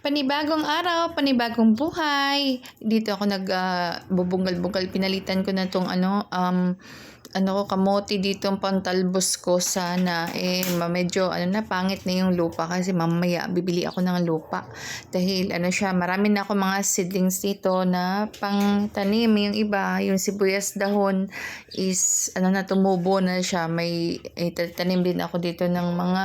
Panibagong araw, panibagong buhay. Dito ako bubunggal-bunggal. Pinalitan ko na tong kamote dito ang pantalbos ko sana. Medyo pangit na yung lupa kasi mamaya bibili ako ng lupa. Dahil marami na ako mga seedlings dito na pang tanim. Yung iba, yung sibuyas dahon is tumubo na siya. May tanim din ako dito ng mga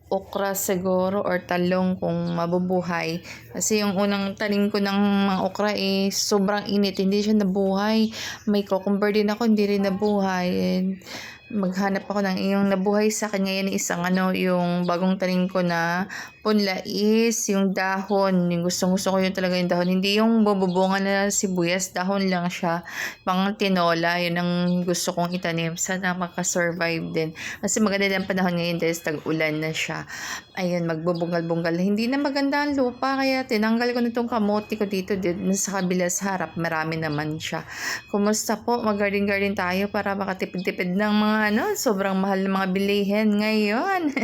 okra siguro or talong kung mabubuhay. Kasi yung unang tanim ko ng mga okra sobrang init, hindi siya nabuhay. May cucumber din ako, hindi rin nabuhay. And maghanap ako ng yung nabuhay sa akin ngayon isang yung bagong tanim ko na punla is yung dahon. Yung gusto ko yun talaga yung dahon. Hindi yung bububungan na sibuyas, dahon lang siya. Pang tinola, yun ang gusto kong itanim. Sana makasurvive din. Kasi maganda din ang panahon ngayon dahil tag-ulan na siya. Ayun, magbubunggal-bunggal. Hindi na maganda ang lupa kaya tinanggal ko na itong kamote ko dito sa kabila sa harap. Marami naman siya. Kumusta po? Mag-garden-garden tayo para makatipid-tipid ng mga sobrang mahal ng mga bilihin ngayon.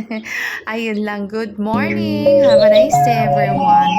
Ayun lang. Good morning. Have a nice day, everyone.